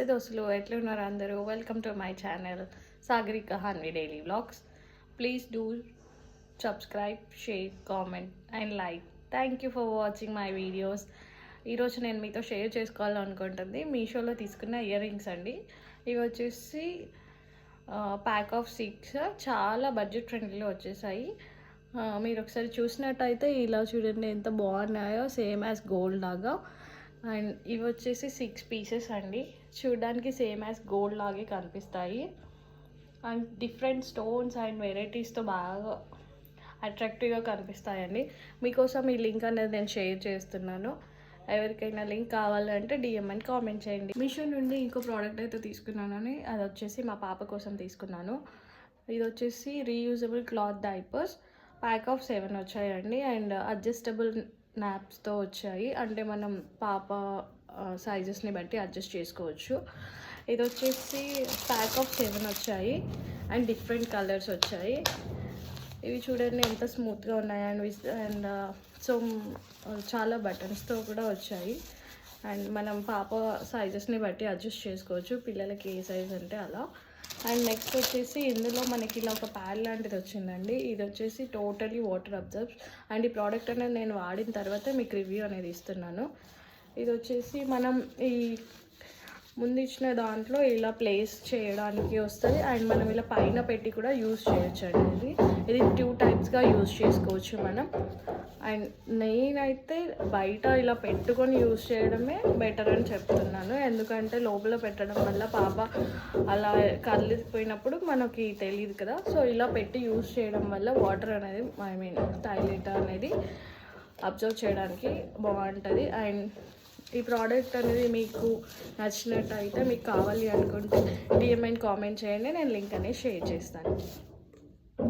నమస్తే దోస్తులు, ఎట్లున్నారు అందరూ? Welcome to my channel Sagarika Hanvi daily vlogs. Please do subscribe, share, comment and like. Thank you for watching my videos. ఈరోజు నేను మీతో షేర్ చేసుకోవాలనుకుంటుంది మీషోలో తీసుకున్న ఇయర్ రింగ్స్ అండి. ఇవి వచ్చేసి ప్యాక్ ఆఫ్ 6 చాలా బడ్జెట్ ఫ్రెండ్లీలో వచ్చేసాయి. మీరు ఒకసారి చూసినట్టయితే ఇలా చూడండి ఎంత బాగున్నాయో, సేమ్ యాజ్ గోల్డ్ లాగా. అండ్ ఇవి వచ్చేసి 6 పీసెస్ అండి. చూడడానికి సేమ్ యాజ్ గోల్డ్ లాగే కనిపిస్తాయి. అండ్ డిఫరెంట్ స్టోన్స్ అండ్ వెరైటీస్తో బాగా అట్రాక్టివ్గా కనిపిస్తాయండి. మీకోసం ఈ లింక్ అనేది నేను షేర్ చేస్తున్నాను. ఎవరికైనా లింక్ కావాలంటే డిఎం అని కామెంట్ చేయండి. మీషో నుండి ఇంకో ప్రోడక్ట్ అయితే తీసుకున్నానని, అది వచ్చేసి మా పాప కోసం తీసుకున్నాను. ఇది వచ్చేసి reusable cloth diapers pack of 7 వచ్చాయండి. అండ్ అడ్జస్టబుల్ నాప్స్తో వచ్చాయి, అంటే మనం పాప సైజెస్ని బట్టి అడ్జస్ట్ చేసుకోవచ్చు. ఇది వచ్చేసి ప్యాక్ ఆఫ్ 7 వచ్చాయి అండ్ డిఫరెంట్ కలర్స్ వచ్చాయి. ఇవి చూడండి ఎంత స్మూత్గా ఉన్నాయి. అండ్ సో చాలా బటన్స్తో కూడా వచ్చాయి. అండ్ మనం పాప సైజెస్ని బట్టి అడ్జస్ట్ చేసుకోవచ్చు, పిల్లలకి ఏ సైజ్ అంటే అలా. అండ్ నెక్స్ట్ వచ్చేసి ఇందులో మనకి ఇలా ఒక ప్యాడ్ లాంటిది వచ్చిందండి. ఇది వచ్చేసి టోటలీ వాటర్ అబ్జర్బ్స్. అండ్ ఈ ప్రోడక్ట్ అనేది నేను వాడిన తర్వాత మీకు రివ్యూ అనేది ఇస్తున్నాను. ఇది వచ్చేసి మనం ఈ ముందు ఇచ్చిన దాంట్లో ఇలా ప్లేస్ చేయడానికి వస్తుంది. అండ్ మనం ఇలా పైన పెట్టి కూడా యూజ్ చేయొచ్చు అండి. ఇది 2 టైప్స్గా యూజ్ చేసుకోవచ్చు మనం. అండ్ నేనైతే బయట ఇలా పెట్టుకొని యూజ్ చేయడమే బెటర్ అని చెప్తున్నాను, ఎందుకంటే లోపల పెట్టడం వల్ల పాప అలా కదిలిపోయినప్పుడు మనకి తెలియదు కదా. సో ఇలా పెట్టి యూజ్ చేయడం వల్ల వాటర్ అనేది టాయిలెట్ అనేది అబ్జర్వ్ చేయడానికి బాగుంటుంది. అండ్ ఈ ప్రోడక్ట్ అనేది మీకు నచ్చినట్టయితే, మీకు కావాలి అనుకుంటే డిఎంఐ కామెంట్ చేయండి, నేను లింక్ అనేది షేర్ చేస్తాను.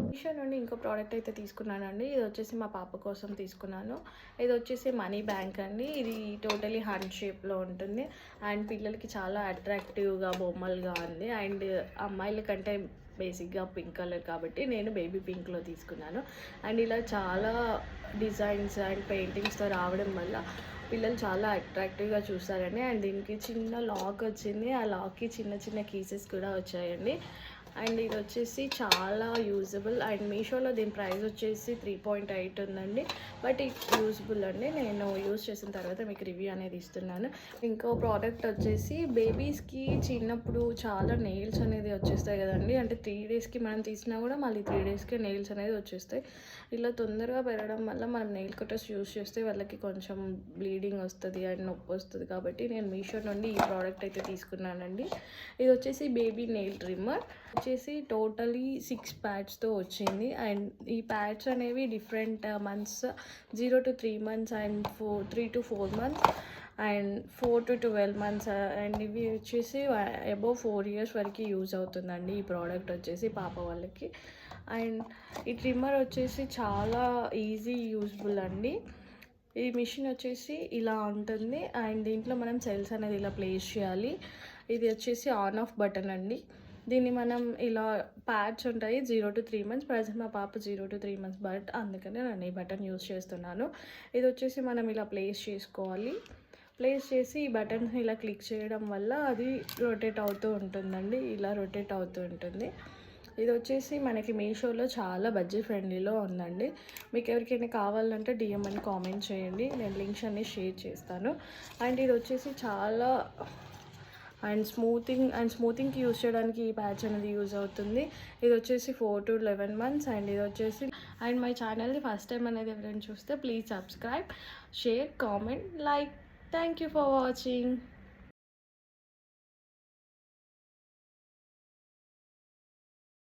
మీషో నుండి ఇంకో ప్రోడక్ట్ అయితే తీసుకున్నానండి. ఇది వచ్చేసి మా పాప కోసం తీసుకున్నాను. ఇది వచ్చేసి మనీ బ్యాంక్ అండి. ఇది టోటలీ హ్యాండ్ షేప్లో ఉంటుంది అండ్ పిల్లలకి చాలా అట్రాక్టివ్గా బొమ్మలుగా ఉంది. అండ్ అమ్మాయిల కంటే బేసిక్గా పింక్ కలర్ కాబట్టి నేను బేబీ పింక్లో తీసుకున్నాను. అండ్ ఇలా చాలా డిజైన్స్ అండ్ పెయింటింగ్స్తో రావడం వల్ల పిల్లలు చాలా అట్రాక్టివ్గా చూస్తారండి. అండ్ దీనికి చిన్న లాక్ వచ్చింది, ఆ లాక్కి చిన్న చిన్న కీసెస్ కూడా వచ్చాయండి. అండ్ ఇది వచ్చేసి చాలా యూజబుల్. అండ్ మీషోలో దీని ప్రైస్ వచ్చేసి 3.8 ఉందండి, బట్ ఇది యూజబుల్ అండి. నేను యూజ్ చేసిన తర్వాత మీకు రివ్యూ అనేది ఇస్తున్నాను. ఇంకో ప్రోడక్ట్ వచ్చేసి బేబీస్కి చిన్నప్పుడు చాలా నెయిల్స్ అనేది వచ్చేస్తాయి కదండి. అంటే 3 డేస్కి మనం తీసినా కూడా మళ్ళీ 3 డేస్కి నెయిల్స్ అనేది వచ్చేస్తాయి. ఇలా తొందరగా పెరగడం వల్ల మనం నెయిల్ కటర్స్ యూజ్ చేస్తే వాళ్ళకి కొంచెం బ్లీడింగ్ వస్తుంది అండ్ నొప్పి వస్తుంది. కాబట్టి నేను మీషో నుండి ఈ ప్రోడక్ట్ అయితే తీసుకున్నానండి. ఇది వచ్చేసి బేబీ నెయిల్ ట్రిమ్మర్ వచ్చేసి టోటలీ 6 ప్యాడ్స్తో వచ్చింది. అండ్ ఈ ప్యాడ్స్ అనేవి different months, 0 to 3 months and 3 to 4 months and 4 to 12 months. And ఇవి వచ్చేసి అబోవ్ 4 years వరకు యూజ్ అవుతుందండి ఈ ప్రోడక్ట్ వచ్చేసి పాప వాళ్ళకి. అండ్ ఈ ట్రిమ్మర్ వచ్చేసి చాలా ఈజీ యూజ్ఫుల్ అండి. ఈ మిషన్ వచ్చేసి ఇలా ఉంటుంది అండ్ దీంట్లో మనం సెల్స్ అనేది ఇలా ప్లేస్ చేయాలి. ఇది వచ్చేసి ఆన్ ఆఫ్ బటన్ అండి. దీన్ని మనం ఇలా ప్యాడ్స్ ఉంటాయి 0 to 3 months. ప్రజెంట్ మా పాప 0 to 3 months, బట్ అందుకనే నేను ఈ బటన్ యూజ్ చేస్తున్నాను. ఇది వచ్చేసి మనం ఇలా ప్లేస్ చేసుకోవాలి. ప్లేస్ చేసి ఈ బటన్స్ ఇలా క్లిక్ చేయడం వల్ల అది రొటేట్ అవుతూ ఉంటుందండి, ఇలా రొటేట్ అవుతూ ఉంటుంది. ఇది వచ్చేసి మనకి మీషోలో చాలా బడ్జెట్ ఫ్రెండ్లీలో ఉందండి. మీకు ఎవరికైనా కావాలంటే డిఎం అని కామెంట్ చేయండి, నేను లింక్స్ అన్ని షేర్ చేస్తాను. అండ్ ఇది వచ్చేసి చాలా స్మూతింగ్కి యూజ్ చేయడానికి ఈ ప్యాచ్ అనేది యూజ్ అవుతుంది. ఇది వచ్చేసి 4 to 11 months. అండ్ ఇది వచ్చేసి అండ్ మై ఛానల్ని ఫస్ట్ టైం అనేది ఎవరైనా చూస్తే please subscribe, share, comment, like. Thank you for watching.